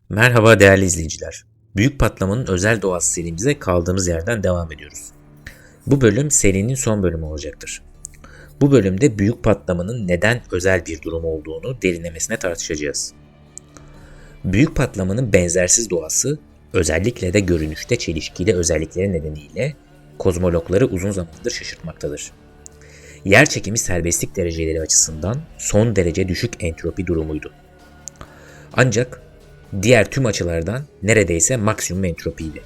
Merhaba değerli izleyiciler. Büyük Patlamanın özel doğası serimize kaldığımız yerden devam ediyoruz. Bu bölüm serinin son bölümü olacaktır. Bu bölümde büyük patlamanın neden özel bir durum olduğunu derinlemesine tartışacağız. Büyük patlamanın benzersiz doğası, özellikle de görünüşte çelişkili özellikleri nedeniyle kozmologları uzun zamandır şaşırtmaktadır. Yerçekimi serbestlik dereceleri açısından son derece düşük entropi durumuydu. Ancak diğer tüm açılardan neredeyse maksimum entropiydi.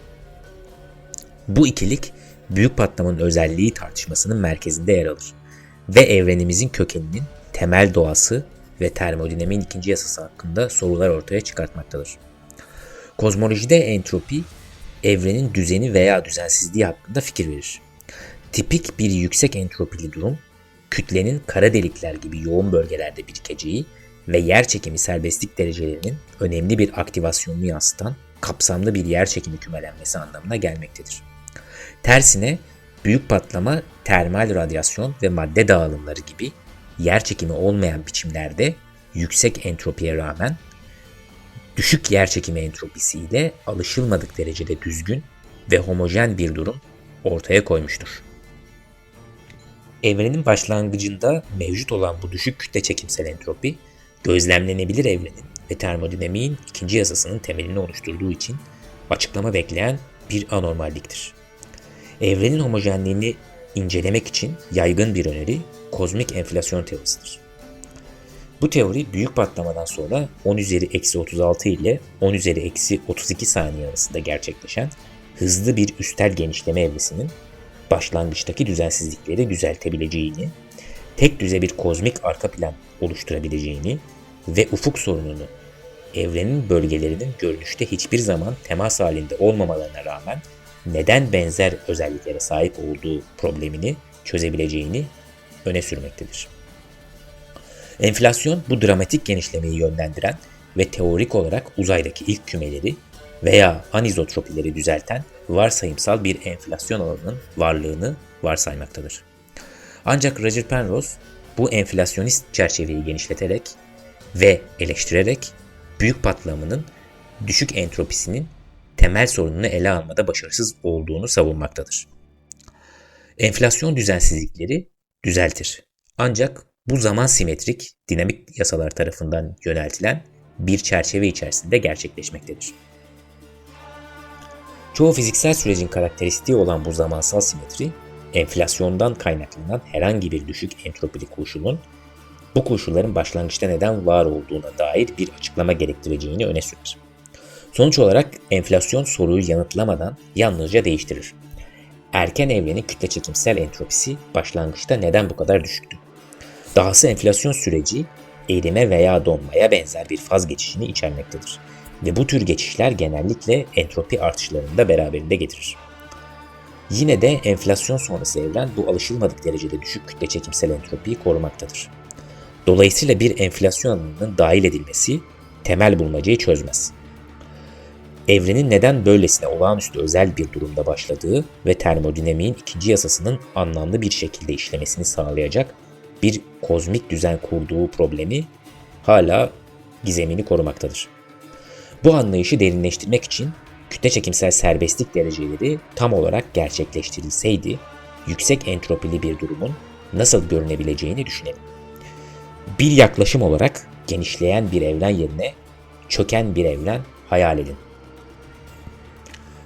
Bu ikilik büyük patlamanın özelliği tartışmasının merkezinde yer alır ve evrenimizin kökeninin temel doğası ve termodinamiğin ikinci yasası hakkında sorular ortaya çıkartmaktadır. Kozmolojide entropi, evrenin düzeni veya düzensizliği hakkında fikir verir. Tipik bir yüksek entropili durum, kütlenin kara delikler gibi yoğun bölgelerde birikeceği ve yerçekimi serbestlik derecelerinin önemli bir aktivasyonunu yansıtan kapsamlı bir yerçekimi kümelenmesi anlamına gelmektedir. Tersine büyük patlama, termal radyasyon ve madde dağılımları gibi yerçekimi olmayan biçimlerde yüksek entropiye rağmen düşük yerçekimi entropisiyle alışılmadık derecede düzgün ve homojen bir durum ortaya koymuştur. Evrenin başlangıcında mevcut olan bu düşük kütle çekimsel entropi, gözlemlenebilir evrenin ve termodinamiğin ikinci yasasının temelini oluşturduğu için açıklama bekleyen bir anormalliktir. Evrenin homojenliğini incelemek için yaygın bir öneri kozmik enflasyon teorisidir. Bu teori büyük patlamadan sonra 10 üzeri eksi 36 ile 10 üzeri eksi 32 saniye arasında gerçekleşen hızlı bir üstel genişleme evresinin başlangıçtaki düzensizlikleri düzeltebileceğini, tek düze bir kozmik arka plan oluşturabileceğini ve ufuk sorununu evrenin bölgelerinin görünüşte hiçbir zaman temas halinde olmamalarına rağmen neden benzer özelliklere sahip olduğu problemini çözebileceğini öne sürmektedir. Enflasyon bu dramatik genişlemeyi yönlendiren ve teorik olarak uzaydaki ilk kümeleri veya anizotropileri düzelten varsayımsal bir enflasyon alanının varlığını varsaymaktadır. Ancak Roger Penrose bu enflasyonist çerçeveyi genişleterek ve eleştirerek büyük patlamanın düşük entropisinin temel sorununu ele almada başarısız olduğunu savunmaktadır. Enflasyon düzensizlikleri düzeltir. Ancak bu zaman simetrik, dinamik yasalar tarafından yöneltilen bir çerçeve içerisinde gerçekleşmektedir. Çoğu fiziksel sürecin karakteristiği olan bu zamansal simetri, enflasyondan kaynaklanan herhangi bir düşük entropili koşulun bu koşulların başlangıçta neden var olduğuna dair bir açıklama gerektireceğini öne sürer. Sonuç olarak enflasyon soruyu yanıtlamadan yalnızca değiştirir. Erken evrenin kütle çekimsel entropisi başlangıçta neden bu kadar düşüktü? Dahası enflasyon süreci erime veya donmaya benzer bir faz geçişini içermektedir ve bu tür geçişler genellikle entropi artışlarını da beraberinde getirir. Yine de enflasyon sonrası evren bu alışılmadık derecede düşük kütle çekimsel entropiyi korumaktadır. Dolayısıyla bir enflasyon alanının dahil edilmesi temel bulmacayı çözmez. Evrenin neden böylesine olağanüstü özel bir durumda başladığı ve termodinamiğin ikinci yasasının anlamlı bir şekilde işlemesini sağlayacak bir kozmik düzen kurduğu problemi hala gizemini korumaktadır. Bu anlayışı derinleştirmek için kütle çekimsel serbestlik dereceleri tam olarak gerçekleştirilseydi, yüksek entropili bir durumun nasıl görünebileceğini düşünelim. Bir yaklaşım olarak genişleyen bir evren yerine çöken bir evren hayal edin.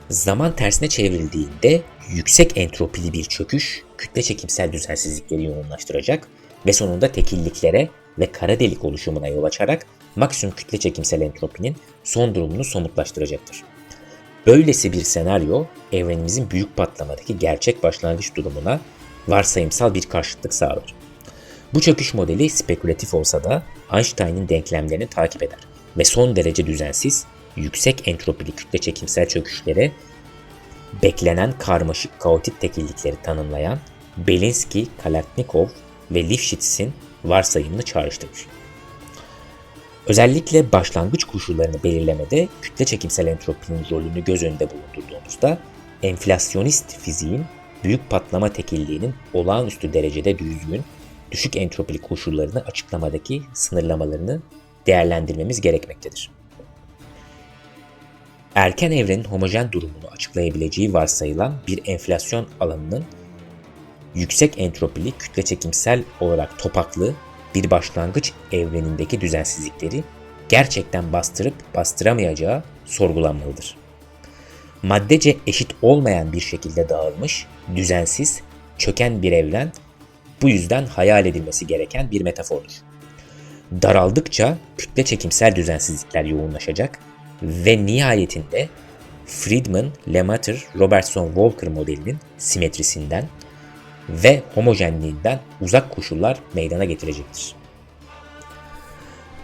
Zaman tersine çevrildiğinde yüksek entropili bir çöküş kütle çekimsel düzensizlikleri yoğunlaştıracak ve sonunda tekilliklere ve kara delik oluşumuna yol açarak maksimum kütle çekimsel entropinin son durumunu somutlaştıracaktır. Böylesi bir senaryo evrenimizin büyük patlamadaki gerçek başlangıç durumuna varsayımsal bir karşıtlık sağlar. Bu çöküş modeli spekülatif olsa da Einstein'ın denklemlerini takip eder ve son derece düzensiz, yüksek entropili kütle çekimsel çöküşlere beklenen karmaşık kaotik tekillikleri tanımlayan Belinsky, Kalatnikov ve Lifshitz'in varsayımını çağrıştırır. Özellikle başlangıç koşullarını belirlemede kütle çekimsel entropinin rolünü göz önünde bulundurduğumuzda enflasyonist fiziğin büyük patlama tekilliğinin olağanüstü derecede düzgün, düşük entropili koşullarını açıklamadaki sınırlamalarını değerlendirmemiz gerekmektedir. Erken evrenin homojen durumunu açıklayabileceği varsayılan bir enflasyon alanının yüksek entropili, kütleçekimsel olarak topaklı bir başlangıç evrenindeki düzensizlikleri gerçekten bastırıp bastıramayacağı sorgulanmalıdır. Maddece eşit olmayan bir şekilde dağılmış, düzensiz, çöken bir evren bu yüzden hayal edilmesi gereken bir metafordur. Daraldıkça kütle çekimsel düzensizlikler yoğunlaşacak ve nihayetinde Friedman-Lemaître-Robertson-Walker modelinin simetrisinden ve homojenliğinden uzak koşullar meydana getirecektir.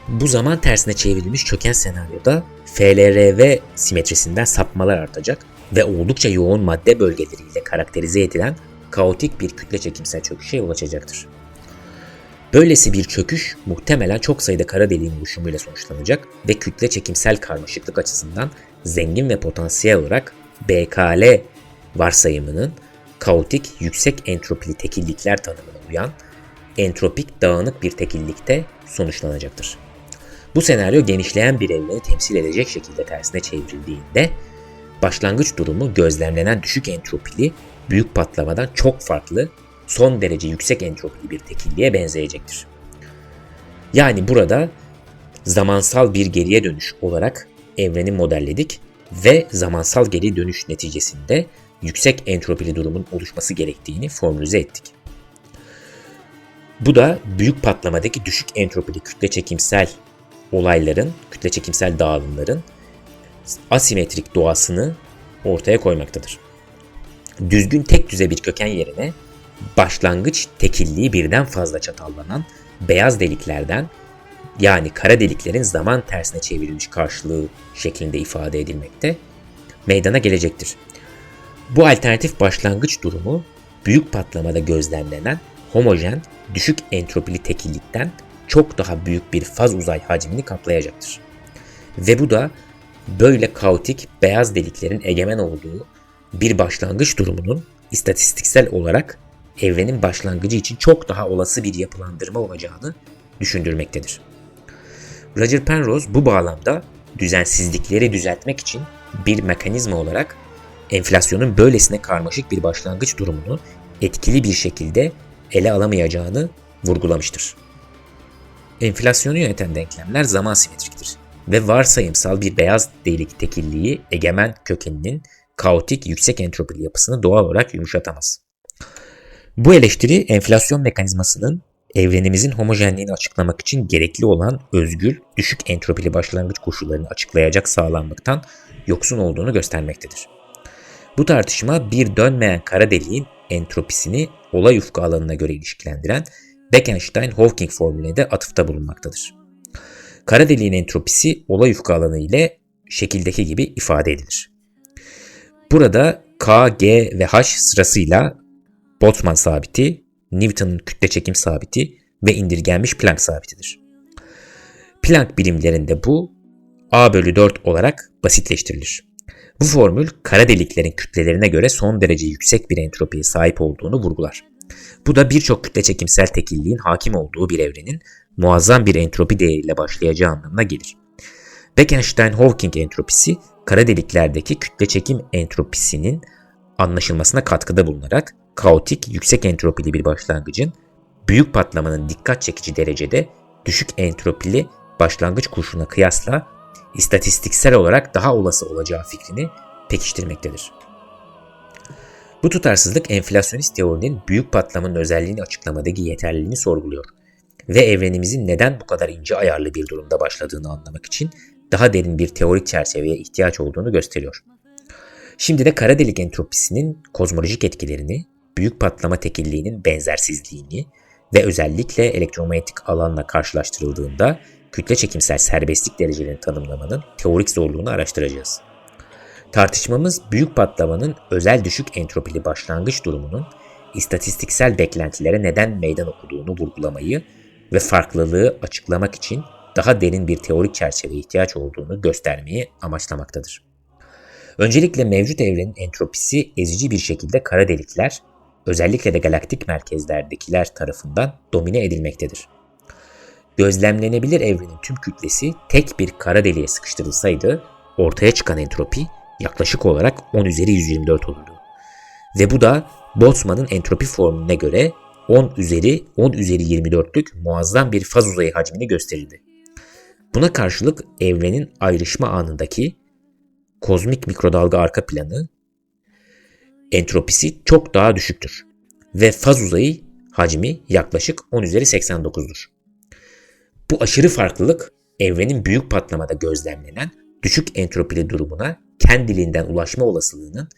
Bu zaman tersine çevrilmiş çöken senaryoda FLRV simetrisinden sapmalar artacak ve oldukça yoğun madde bölgeleriyle karakterize edilen kaotik bir kütle çekimsel çöküşe yol açacaktır. Böylesi bir çöküş muhtemelen çok sayıda kara deliğin oluşumuyla sonuçlanacak ve kütle çekimsel karmaşıklık açısından zengin ve potansiyel olarak BKL varsayımının kaotik yüksek entropili tekillikler tanımına uyan entropik dağınık bir tekillikte sonuçlanacaktır. Bu senaryo genişleyen bir evreni temsil edecek şekilde tersine çevrildiğinde başlangıç durumu gözlemlenen düşük entropili büyük patlamadan çok farklı son derece yüksek entropili bir tekilliğe benzeyecektir. Yani burada zamansal bir geriye dönüş olarak evreni modelledik ve zamansal geri dönüş neticesinde yüksek entropili durumun oluşması gerektiğini formülize ettik. Bu da büyük patlamadaki düşük entropili kütle çekimsel olayların, kütle çekimsel dağılımların asimetrik doğasını ortaya koymaktadır. Düzgün tek düze bir köken yerine başlangıç tekilliği birden fazla çatallanan beyaz deliklerden, yani kara deliklerin zaman tersine çevrilmiş karşılığı şeklinde ifade edilmekte meydana gelecektir. Bu alternatif başlangıç durumu büyük patlamada gözlemlenen homojen düşük entropili tekillikten çok daha büyük bir faz uzay hacmini kaplayacaktır. Ve bu da böyle kaotik beyaz deliklerin egemen olduğu bir başlangıç durumunun istatistiksel olarak evrenin başlangıcı için çok daha olası bir yapılandırma olacağını düşündürmektedir. Roger Penrose bu bağlamda düzensizlikleri düzeltmek için bir mekanizma olarak enflasyonun böylesine karmaşık bir başlangıç durumunu etkili bir şekilde ele alamayacağını vurgulamıştır. Enflasyonu yöneten denklemler zaman simetriktir ve varsayımsal bir beyaz delik tekilliği egemen kökeninin kaotik yüksek entropili yapısını doğal olarak yumuşatamaz. Bu eleştiri enflasyon mekanizmasının evrenimizin homojenliğini açıklamak için gerekli olan özgür, düşük entropili başlangıç koşullarını açıklayacak sağlamlıktan yoksun olduğunu göstermektedir. Bu tartışma bir dönmeyen kara deliğin entropisini olay ufku alanına göre ilişkilendiren Bekenstein-Hawking formülüne de atıfta bulunmaktadır. Kara deliğin entropisi olay ufku alanı ile şekildeki gibi ifade edilir. Burada K, G ve H sırasıyla Boltzmann sabiti, Newton'un kütle çekim sabiti ve indirgenmiş Planck sabitidir. Planck birimlerinde bu A/4 olarak basitleştirilir. Bu formül kara deliklerin kütlelerine göre son derece yüksek bir entropiye sahip olduğunu vurgular. Bu da birçok kütle çekimsel tekilliğin hakim olduğu bir evrenin muazzam bir entropi değeriyle başlayacağı anlamına gelir. Bekenstein-Hawking entropisi kara deliklerdeki kütle çekim entropisinin anlaşılmasına katkıda bulunarak kaotik yüksek entropili bir başlangıcın büyük patlamanın dikkat çekici derecede düşük entropili başlangıç koşuluna kıyasla istatistiksel olarak daha olası olacağı fikrini pekiştirmektedir. Bu tutarsızlık enflasyonist teorinin büyük patlamanın özelliğini açıklamadaki yeterliliğini sorguluyor ve evrenimizin neden bu kadar ince ayarlı bir durumda başladığını anlamak için daha derin bir teorik çerçeveye ihtiyaç olduğunu gösteriyor. Şimdi de kara delik entropisinin kozmolojik etkilerini, büyük patlama tekilliğinin benzersizliğini ve özellikle elektromanyetik alanla karşılaştırıldığında kütle çekimsel serbestlik derecelerini tanımlamanın teorik zorluğunu araştıracağız. Tartışmamız büyük patlamanın özel düşük entropili başlangıç durumunun istatistiksel beklentilere neden meydan okuduğunu vurgulamayı ve farklılığı açıklamak için daha derin bir teorik çerçeveye ihtiyaç olduğunu göstermeyi amaçlamaktadır. Öncelikle mevcut evrenin entropisi ezici bir şekilde kara delikler, özellikle de galaktik merkezlerdekiler tarafından domine edilmektedir. Gözlemlenebilir evrenin tüm kütlesi tek bir kara deliğe sıkıştırılsaydı, ortaya çıkan entropi yaklaşık olarak 10 üzeri 124 olurdu. Ve bu da Boltzmann'ın entropi formülüne göre 10 üzeri 24'lük muazzam bir faz uzayı hacmini gösterirdi. Buna karşılık evrenin ayrışma anındaki kozmik mikrodalga arka planı entropisi çok daha düşüktür ve faz uzayı hacmi yaklaşık 10 üzeri 89'dur. Bu aşırı farklılık evrenin büyük patlamada gözlemlenen düşük entropili durumuna kendiliğinden ulaşma olasılığının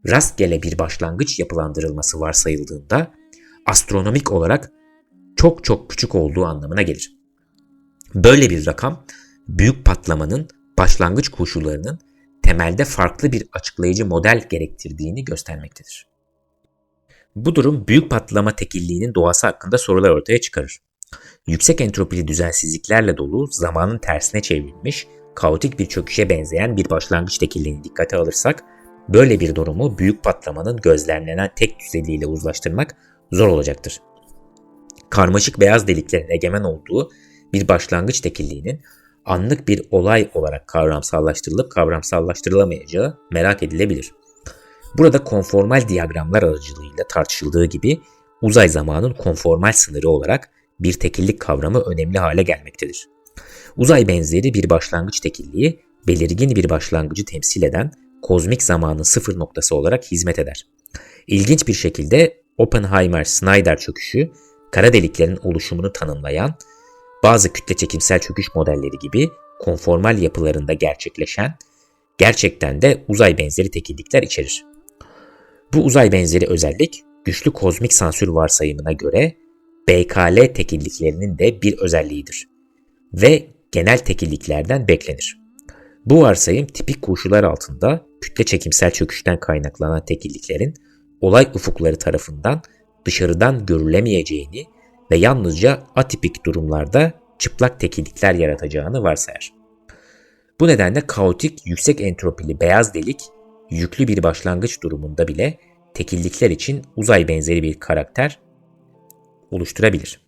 rastgele bir başlangıç yapılandırılması varsayıldığında astronomik olarak çok çok küçük olduğu anlamına gelir. Böyle bir rakam büyük patlamanın başlangıç koşullarının temelde farklı bir açıklayıcı model gerektirdiğini göstermektedir. Bu durum büyük patlama tekilliğinin doğası hakkında sorular ortaya çıkarır. Yüksek entropili düzensizliklerle dolu, zamanın tersine çevrilmiş, kaotik bir çöküşe benzeyen bir başlangıç tekilliğini dikkate alırsak, böyle bir durumu büyük patlamanın gözlemlenen tek düzeliğiyle uzlaştırmak zor olacaktır. Karmaşık beyaz deliklerin egemen olduğu bir başlangıç tekilliğinin anlık bir olay olarak kavramsallaştırılıp kavramsallaştırılamayacağı merak edilebilir. Burada konformal diyagramlar aracılığıyla tartışıldığı gibi uzay zamanın konformal sınırı olarak bir tekillik kavramı önemli hale gelmektedir. Uzay benzeri bir başlangıç tekilliği belirgin bir başlangıcı temsil eden kozmik zamanın sıfır noktası olarak hizmet eder. İlginç bir şekilde Oppenheimer-Snyder çöküşü, kara deliklerin oluşumunu tanımlayan bazı kütle çekimsel çöküş modelleri gibi konformal yapılarında gerçekleşen, gerçekten de uzay benzeri tekillikler içerir. Bu uzay benzeri özellik, güçlü kozmik sansür varsayımına göre BKL tekilliklerinin de bir özelliğidir ve genel tekilliklerden beklenir. Bu varsayım tipik koşullar altında kütle çekimsel çöküşten kaynaklanan tekilliklerin olay ufukları tarafından dışarıdan görülemeyeceğini ve yalnızca atipik durumlarda çıplak tekillikler yaratacağını varsayar. Bu nedenle kaotik yüksek entropili beyaz delik yüklü bir başlangıç durumunda bile tekillikler için uzay benzeri bir karakter oluşturabilir.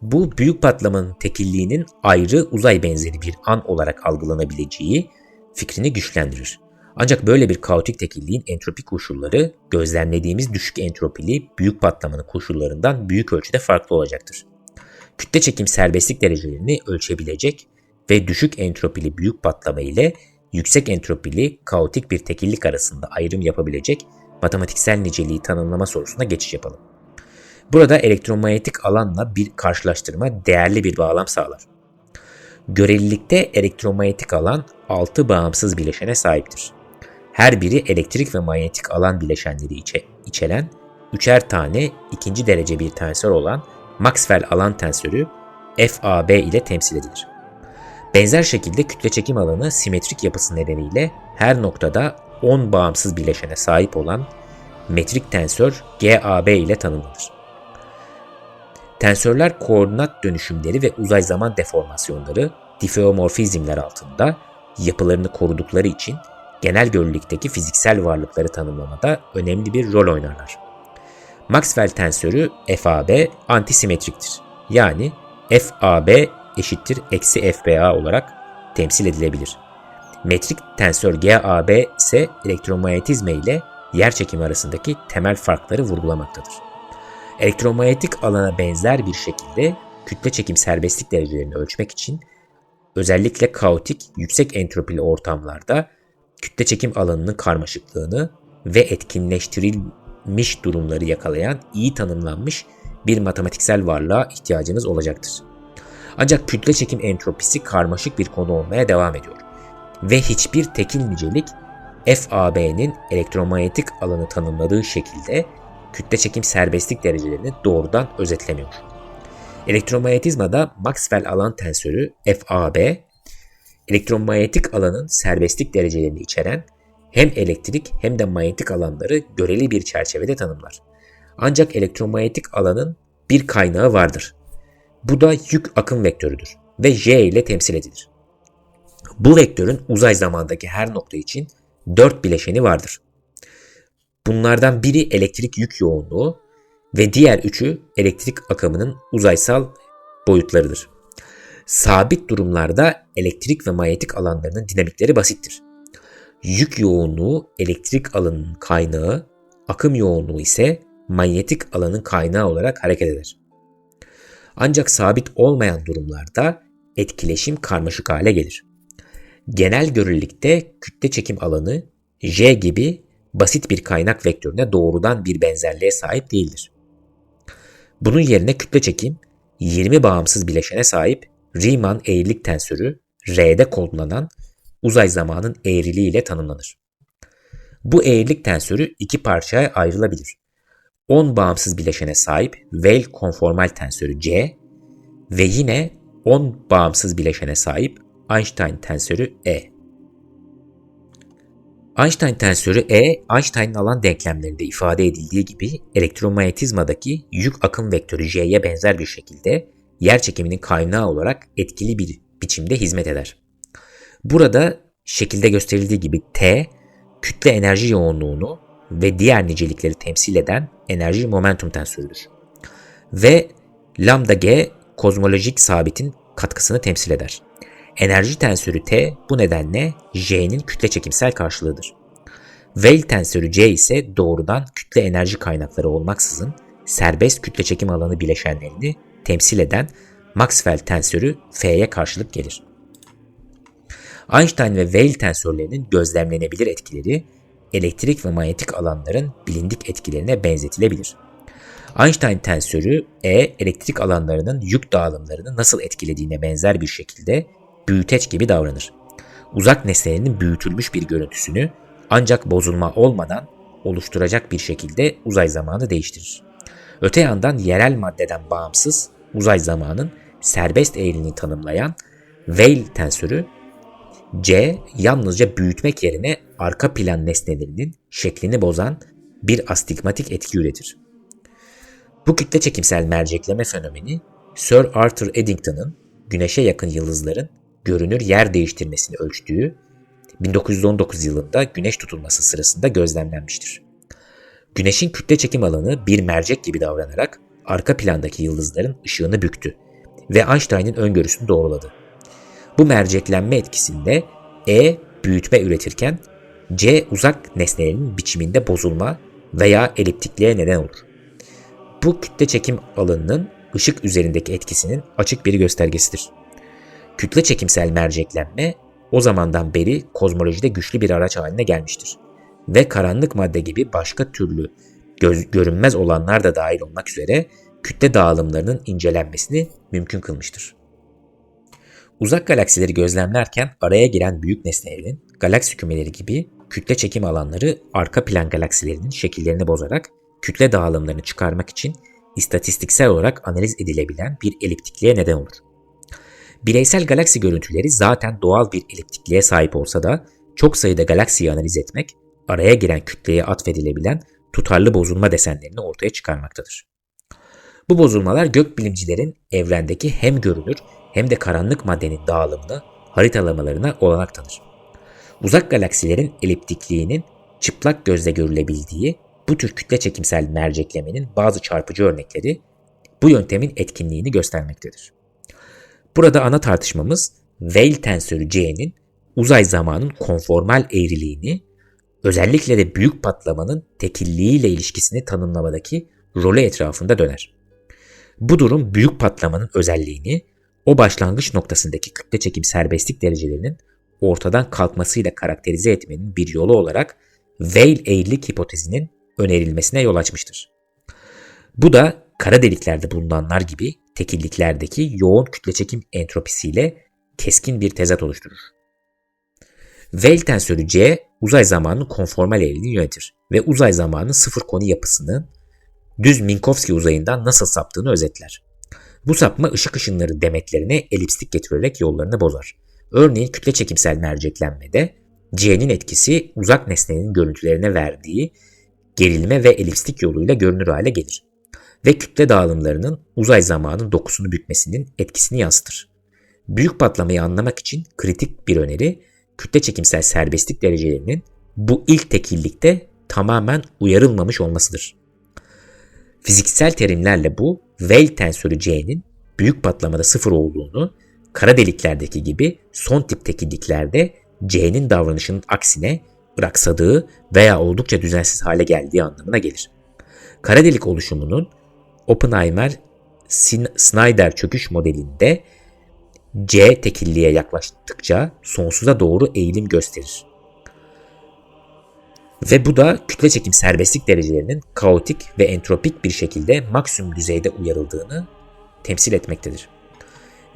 Bu büyük patlamanın tekilliğinin ayrı uzay benzeri bir an olarak algılanabileceği fikrini güçlendirir. Ancak böyle bir kaotik tekilliğin entropi koşulları gözlemlediğimiz düşük entropili büyük patlamanın koşullarından büyük ölçüde farklı olacaktır. Kütle çekim serbestlik derecelerini ölçebilecek ve düşük entropili büyük patlama ile yüksek entropili kaotik bir tekillik arasında ayrım yapabilecek matematiksel niceliği tanımlama sorusuna geçiş yapalım. Burada elektromanyetik alanla bir karşılaştırma değerli bir bağlam sağlar. Görelilikte elektromanyetik alan 6 bağımsız bileşene sahiptir. Her biri elektrik ve manyetik alan bileşenleri içeren üçer tane ikinci derece bir tensör olan Maxwell alan tensörü FAB ile temsil edilir. Benzer şekilde kütle çekim alanı simetrik yapısı nedeniyle her noktada 10 bağımsız bileşene sahip olan metrik tensör GAB ile tanımlanır. Tensörler koordinat dönüşümleri ve uzay zaman deformasyonları, difeomorfizmler altında yapılarını korudukları için genel görelikteki fiziksel varlıkları tanımlamada önemli bir rol oynarlar. Maxwell tensörü FAB antisimetriktir. Yani FAB eşittir eksi FBA olarak temsil edilebilir. Metrik tensör GAB ise elektromanyetizma ile yerçekimi arasındaki temel farkları vurgulamaktadır. Elektromanyetik alana benzer bir şekilde kütle çekim serbestlik derecelerini ölçmek için özellikle kaotik, yüksek entropili ortamlarda kütle çekim alanının karmaşıklığını ve etkinleştirilmiş durumları yakalayan iyi tanımlanmış bir matematiksel varlığa ihtiyacınız olacaktır. Ancak kütle çekim entropisi karmaşık bir konu olmaya devam ediyor ve hiçbir tekil nicelik FAB'nin elektromanyetik alanı tanımladığı şekilde kütle çekim serbestlik derecelerini doğrudan özetlemiyor. Elektromanyetizmada Maxwell alan tensörü FAB, elektromanyetik alanın serbestlik derecelerini içeren hem elektrik hem de manyetik alanları göreli bir çerçevede tanımlar. Ancak elektromanyetik alanın bir kaynağı vardır. Bu da yük akım vektörüdür ve J ile temsil edilir. Bu vektörün uzay zamandaki her nokta için 4 bileşeni vardır. Bunlardan biri elektrik yük yoğunluğu ve diğer üçü elektrik akımının uzaysal boyutlarıdır. Sabit durumlarda elektrik ve manyetik alanlarının dinamikleri basittir. Yük yoğunluğu elektrik alanının kaynağı, akım yoğunluğu ise manyetik alanın kaynağı olarak hareket eder. Ancak sabit olmayan durumlarda etkileşim karmaşık hale gelir. Genel görelilikte kütle çekim alanı J gibi basit bir kaynak vektörüne doğrudan bir benzerliğe sahip değildir. Bunun yerine kütle çekim 20 bağımsız bileşene sahip Riemann eğrilik tensörü R'de kodlanan uzay zamanın eğriliği ile tanımlanır. Bu eğrilik tensörü iki parçaya ayrılabilir. 10 bağımsız bileşene sahip Weyl konformal tensörü C ve yine 10 bağımsız bileşene sahip Einstein tensörü E. Einstein tensörü E, Einstein'ın alan denklemlerinde ifade edildiği gibi elektromanyetizmadaki yük akım vektörü J'ye benzer bir şekilde yerçekiminin kaynağı olarak etkili bir biçimde hizmet eder. Burada şekilde gösterildiği gibi T, kütle enerji yoğunluğunu ve diğer nicelikleri temsil eden enerji momentum tensörüdür. Ve lambda G, kozmolojik sabitin katkısını temsil eder. Enerji tensörü T bu nedenle J'nin kütle çekimsel karşılığıdır. Weyl tensörü C ise doğrudan kütle enerji kaynakları olmaksızın serbest kütle çekim alanı bileşenlerini temsil eden Maxwell tensörü F'ye karşılık gelir. Einstein ve Weyl tensörlerinin gözlemlenebilir etkileri elektrik ve manyetik alanların bilindik etkilerine benzetilebilir. Einstein tensörü E, elektrik alanlarının yük dağılımlarını nasıl etkilediğine benzer bir şekilde büyüteç gibi davranır. Uzak nesnenin büyütülmüş bir görüntüsünü ancak bozulma olmadan oluşturacak bir şekilde uzay zamanı değiştirir. Öte yandan yerel maddeden bağımsız uzay zamanın serbest eğriliğini tanımlayan Weyl tensörü C, yalnızca büyütmek yerine arka plan nesnelerinin şeklini bozan bir astigmatik etki üretir. Bu kütle çekimsel mercekleme fenomeni Sir Arthur Eddington'ın Güneş'e yakın yıldızların görünür yer değiştirmesini ölçtüğü 1919 yılında güneş tutulması sırasında gözlemlenmiştir. Güneşin kütle çekim alanı bir mercek gibi davranarak arka plandaki yıldızların ışığını büktü ve Einstein'ın öngörüsünü doğruladı. Bu merceklenme etkisinde E büyütme üretirken C uzak nesnelerin biçiminde bozulma veya eliptikliğe neden olur. Bu kütle çekim alanının ışık üzerindeki etkisinin açık bir göstergesidir. Kütle çekimsel merceklenme o zamandan beri kozmolojide güçlü bir araç haline gelmiştir ve karanlık madde gibi başka türlü görünmez olanlar da dahil olmak üzere kütle dağılımlarının incelenmesini mümkün kılmıştır. Uzak galaksileri gözlemlerken araya giren büyük nesnelerin galaksi kümeleri gibi kütle çekim alanları arka plan galaksilerinin şekillerini bozarak kütle dağılımlarını çıkarmak için istatistiksel olarak analiz edilebilen bir eliptikliğe neden olur. Bireysel galaksi görüntüleri zaten doğal bir eliptikliğe sahip olsa da çok sayıda galaksiyi analiz etmek, araya giren kütleye atfedilebilen tutarlı bozulma desenlerini ortaya çıkarmaktadır. Bu bozulmalar gökbilimcilerin evrendeki hem görünür hem de karanlık maddenin dağılımını haritalamalarına olanak tanır. Uzak galaksilerin eliptikliğinin çıplak gözle görülebildiği bu tür kütle çekimsel merceklemenin bazı çarpıcı örnekleri bu yöntemin etkinliğini göstermektedir. Burada ana tartışmamız Weyl tensörü C'nin uzay zamanın konformal eğriliğini, özellikle de büyük patlamanın tekilliğiyle ilişkisini tanımlamadaki rolü etrafında döner. Bu durum büyük patlamanın özelliğini, o başlangıç noktasındaki kütle çekim serbestlik derecelerinin ortadan kalkmasıyla karakterize etmenin bir yolu olarak Weyl eğrilik hipotezinin önerilmesine yol açmıştır. Bu da kara deliklerde bulunanlar gibi tekilliklerdeki yoğun kütle çekim entropisiyle keskin bir tezat oluşturur. Weyl tensörü C, uzay zamanının konformal eğriliğini yönetir ve uzay zamanının sıfır koni yapısını düz Minkowski uzayından nasıl saptığını özetler. Bu sapma ışık ışınları demetlerine elipslik getirerek yollarını bozar. Örneğin kütle çekimsel merceklenmede C'nin etkisi uzak nesnenin görüntülerine verdiği gerilme ve elipslik yoluyla görünür hale gelir ve kütle dağılımlarının uzay zamanının dokusunu bükmesinin etkisini yansıtır. Büyük patlamayı anlamak için kritik bir öneri, kütle çekimsel serbestlik derecelerinin bu ilk tekillikte tamamen uyarılmamış olmasıdır. Fiziksel terimlerle bu, Weyl tensörü C'nin büyük patlamada sıfır olduğunu, kara deliklerdeki gibi son tip tekilliklerde C'nin davranışının aksine iraksadığı veya oldukça düzensiz hale geldiği anlamına gelir. Kara delik oluşumunun Oppenheimer-Snyder çöküş modelinde C tekilliğe yaklaştıkça sonsuza doğru eğilim gösterir. Ve bu da kütle çekim serbestlik derecelerinin kaotik ve entropik bir şekilde maksimum düzeyde uyarıldığını temsil etmektedir.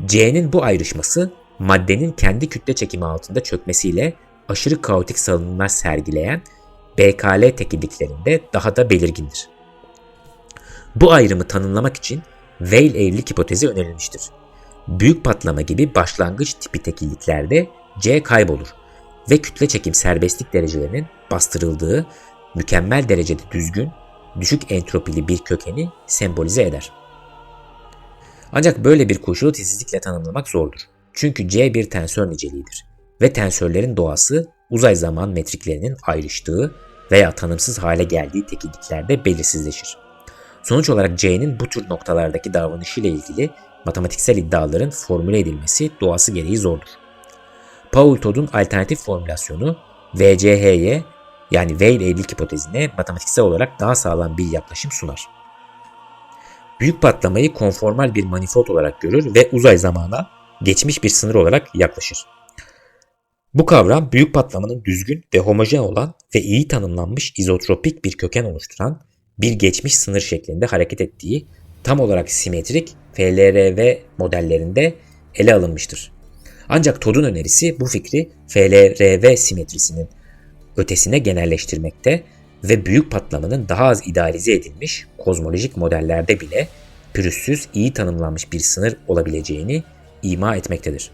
C'nin bu ayrışması maddenin kendi kütle çekimi altında çökmesiyle aşırı kaotik salınımlar sergileyen BKL tekilliklerinde daha da belirgindir. Bu ayrımı tanımlamak için Weyl evlilik hipotezi önerilmiştir. Büyük patlama gibi başlangıç tipi tekilliklerde C kaybolur ve kütle çekim serbestlik derecelerinin bastırıldığı mükemmel derecede düzgün, düşük entropili bir kökeni sembolize eder. Ancak böyle bir koşulu titizlikle tanımlamak zordur. Çünkü C bir tensör niceliğidir ve tensörlerin doğası uzay zaman metriklerinin ayrıştığı veya tanımsız hale geldiği tekilliklerde belirsizleşir. Sonuç olarak C'nin bu tür noktalardaki davranışıyla ilgili matematiksel iddiaların formüle edilmesi doğası gereği zordur. Paul Todd'un alternatif formülasyonu VCH'ye yani Weyl evlilik hipotezine matematiksel olarak daha sağlam bir yaklaşım sunar. Büyük patlamayı konformal bir manifold olarak görür ve uzay zamana geçmiş bir sınır olarak yaklaşır. Bu kavram büyük patlamanın düzgün ve homojen olan ve iyi tanımlanmış izotropik bir köken oluşturan bir geçmiş sınır şeklinde hareket ettiği tam olarak simetrik FLRV modellerinde ele alınmıştır. Ancak Todd'un önerisi bu fikri FLRV simetrisinin ötesine genelleştirmekte ve büyük patlamanın daha az idealize edilmiş kozmolojik modellerde bile pürüzsüz, iyi tanımlanmış bir sınır olabileceğini ima etmektedir.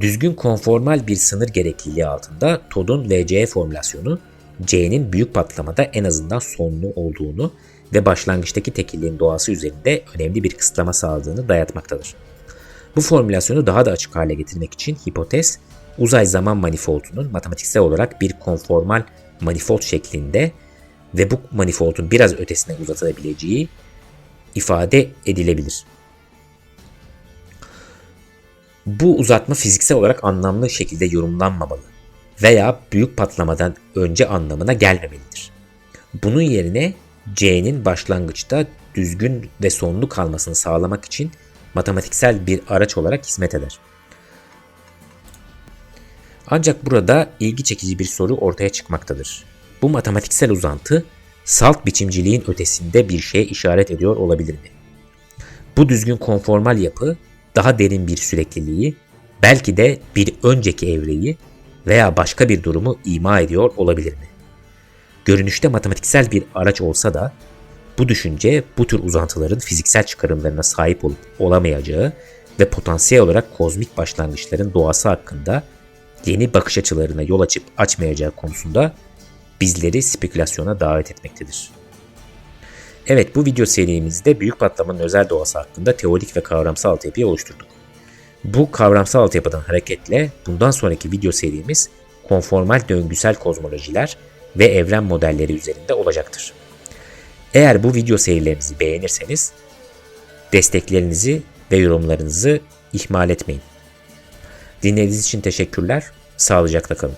Düzgün konformal bir sınır gerekliliği altında Todd'un VCE formülasyonu C'nin büyük patlamada en azından sonlu olduğunu ve başlangıçtaki tekilliğin doğası üzerinde önemli bir kısıtlama sağladığını dayatmaktadır. Bu formülasyonu daha da açık hale getirmek için hipotez, uzay zaman manifoldunun matematiksel olarak bir konformal manifold şeklinde ve bu manifoldun biraz ötesine uzatılabileceği ifade edilebilir. Bu uzatma fiziksel olarak anlamlı şekilde yorumlanmamalı veya büyük patlamadan önce anlamına gelmemelidir. Bunun yerine C'nin başlangıçta düzgün ve sonlu kalmasını sağlamak için matematiksel bir araç olarak hizmet eder. Ancak burada ilgi çekici bir soru ortaya çıkmaktadır. Bu matematiksel uzantı salt biçimciliğin ötesinde bir şeye işaret ediyor olabilir mi? Bu düzgün konformal yapı daha derin bir sürekliliği, belki de bir önceki evreyi veya başka bir durumu ima ediyor olabilir mi? Görünüşte matematiksel bir araç olsa da bu düşünce bu tür uzantıların fiziksel çıkarımlarına sahip olup olamayacağı ve potansiyel olarak kozmik başlangıçların doğası hakkında yeni bakış açılarına yol açıp açmayacağı konusunda bizleri spekülasyona davet etmektedir. Evet, bu video serimizde büyük patlamanın özel doğası hakkında teorik ve kavramsal altyapıyı oluşturduk. Bu kavramsal altyapıdan hareketle bundan sonraki video serimiz konformal döngüsel kozmolojiler ve evren modelleri üzerinde olacaktır. Eğer bu video serilerimizi beğenirseniz desteklerinizi ve yorumlarınızı ihmal etmeyin. Dinlediğiniz için teşekkürler, sağlıcakla kalın.